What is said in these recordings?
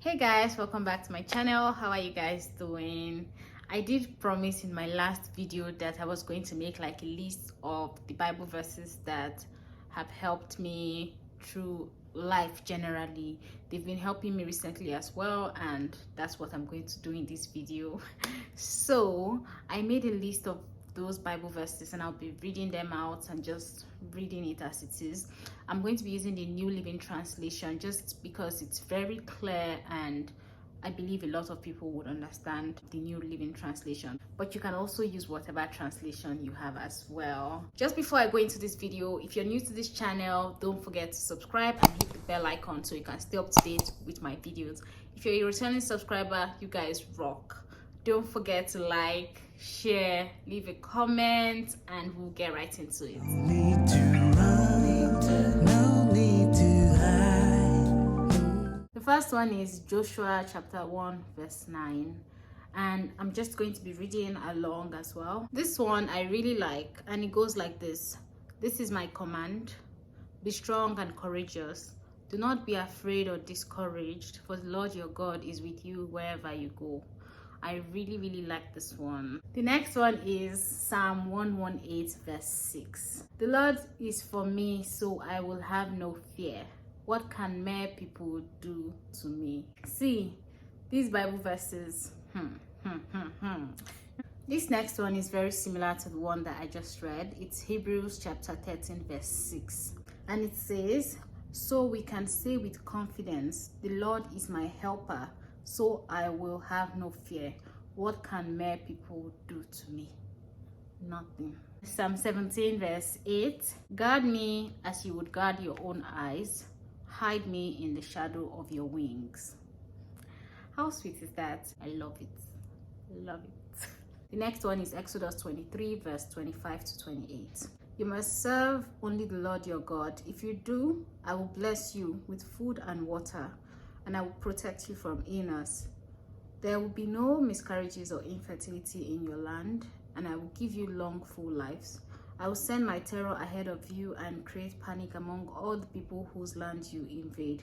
Hey guys, welcome back to my channel. How are you guys doing? I did promise in my last video that I was going to make like a list of the Bible verses that have helped me through life generally. They've been helping me recently as well, and that's what I'm going to do in this video. So I made a list of those Bible verses and I'll be reading them out and just reading it as it is. I'm going to be using the New Living Translation just because it's very clear and I believe a lot of people would understand the New Living Translation, but you can also use whatever translation you have as well. Just before I go into this video, if you're new to this channel, don't forget to subscribe and hit the bell icon so you can stay up to date with my videos. If you're a returning subscriber, you guys rock. Don't forget to like, share, leave a comment, and we'll get right into it. The first one is Joshua chapter 1 verse 9, and I'm just going to be reading along as well. This one I really like, and it goes like this. This is my command. Be strong and courageous. Do not be afraid or discouraged, for the Lord your God is with you wherever you go. I really like this one. The next one is Psalm 118 verse 6. The Lord is for me, so I will have no fear. What can mere people do to me? See, these Bible verses. This next one is very similar to the one that I just read. It's Hebrews chapter 13 verse 6. And it says, so we can say with confidence, the Lord is my helper, so I will have no fear. What can mere people do to me? Nothing. Psalm 17 verse 8. Guard me as you would guard your own eyes. Hide me in the shadow of your wings. How sweet is that? I love it. Love it. The next one is Exodus 23 verse 25 to 28. You must serve only the Lord your God. If you do, I will bless you with food and water, and I will protect you from illness. There will be no miscarriages or infertility in your land, and I will give you long, full lives. I will send my terror ahead of you and create panic among all the people whose land you invade.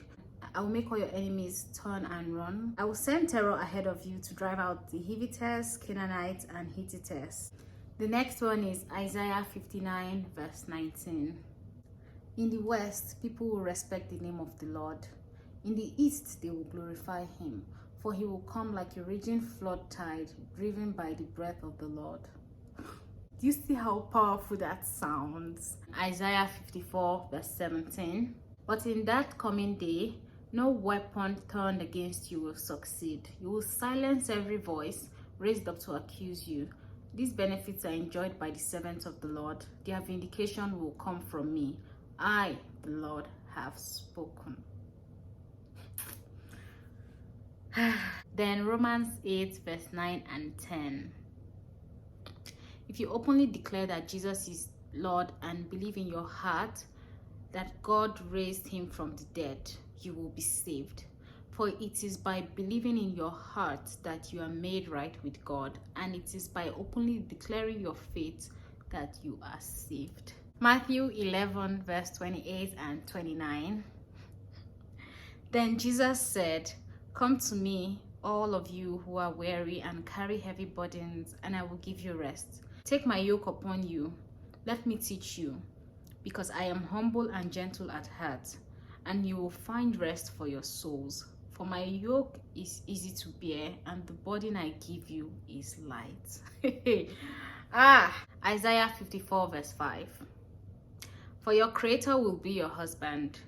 I will make all your enemies turn and run. I will send terror ahead of you to drive out the Hivites, Canaanites, and Hittites. The next one is Isaiah 59 verse 19. In the west, people will respect the name of the Lord. In the east, they will glorify him, for he will come like a raging flood tide, driven by the breath of the Lord. Do you see how powerful that sounds? Isaiah 54 verse 17. But in that coming day, no weapon turned against you will succeed. You will silence every voice raised up to accuse you. These benefits are enjoyed by the servants of the Lord. Their vindication will come from me. I, the Lord, have spoken. Then Romans 8 verse 9 and 10. If you openly declare that Jesus is Lord and believe in your heart that God raised him from the dead, you will be saved. For it is by believing in your heart that you are made right with God, and it is by openly declaring your faith that you are saved. Matthew 11 verse 28 and 29. Then Jesus said, come to me, all of you who are weary and carry heavy burdens, and I will give you rest. Take my yoke upon you. Let me teach you, because I am humble and gentle at heart, and you will find rest for your souls. For my yoke is easy to bear, and the burden I give you is light. Isaiah 54 verse 5. For your creator will be your husband.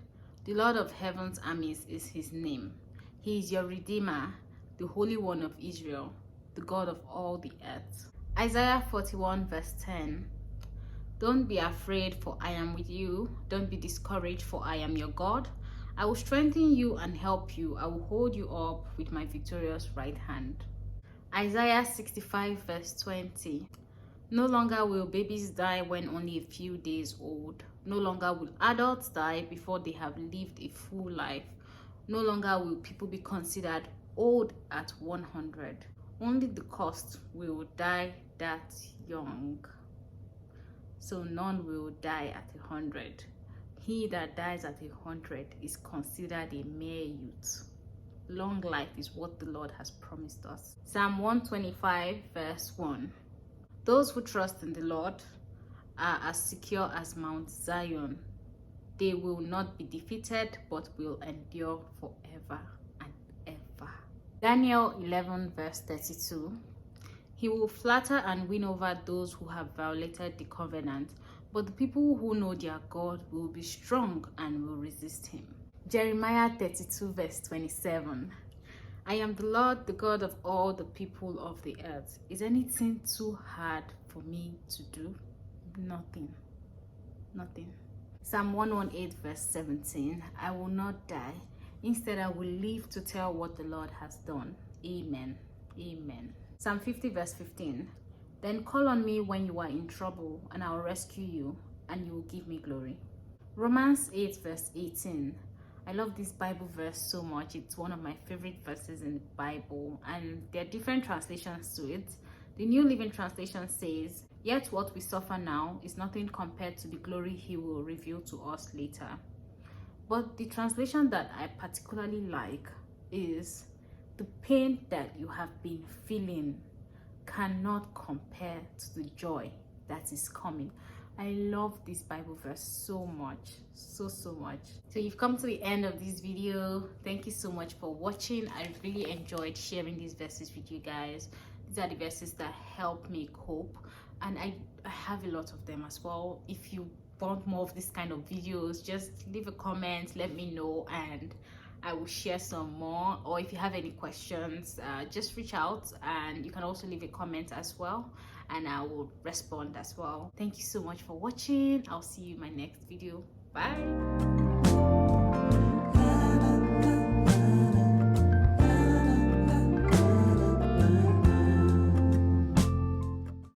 The Lord of heaven's armies is his name. He is your Redeemer, the Holy One of Israel, the God of all the earth. Isaiah 41 verse 10. Don't be afraid, for I am with you. Don't be discouraged, for I am your God. I will strengthen you and help you. I will hold you up with my victorious right hand. Isaiah 65 verse 20. No longer will babies die when only a few days old. No longer will adults die before they have lived a full life. No longer will people be considered old at 100. Only the cursed will die that young. So none will die at 100. He that dies at 100 is considered a mere youth. Long life is what the Lord has promised us. Psalm 125 verse 1. Those who trust in the Lord are as secure as Mount Zion. They will not be defeated, but will endure forever and ever. Daniel 11 verse 32. He will flatter and win over those who have violated the covenant, but the people who know their God will be strong and will resist him. Jeremiah 32 verse 27. I am the Lord, the God of all the people of the earth. Is anything too hard for me to do? Nothing. Nothing. Psalm 118 verse 17. I will not die. Instead, I will live to tell what the Lord has done. Amen. Amen. Psalm 50 verse 15. Then call on me when you are in trouble, and I will rescue you, and you will give me glory. Romans 8 verse 18. I love this Bible verse so much. It's one of my favorite verses in the Bible, and there are different translations to it. The New Living Translation says, yet what we suffer now is nothing compared to the glory he will reveal to us later. But the translation that I particularly like is, the pain that you have been feeling cannot compare to the joy that is coming. I love this Bible verse so much, so much. So you've come to the end of this video. Thank you so much for watching. I really enjoyed sharing these verses with you guys. These are the verses that help me cope, and I have a lot of them as well. If you want more of this kind of videos, just leave a comment, let me know, and I will share some more. Or if you have any questions, just reach out, and you can also leave a comment as well, and I will respond as well. Thank you so much for watching. I'll see you in my next video. Bye.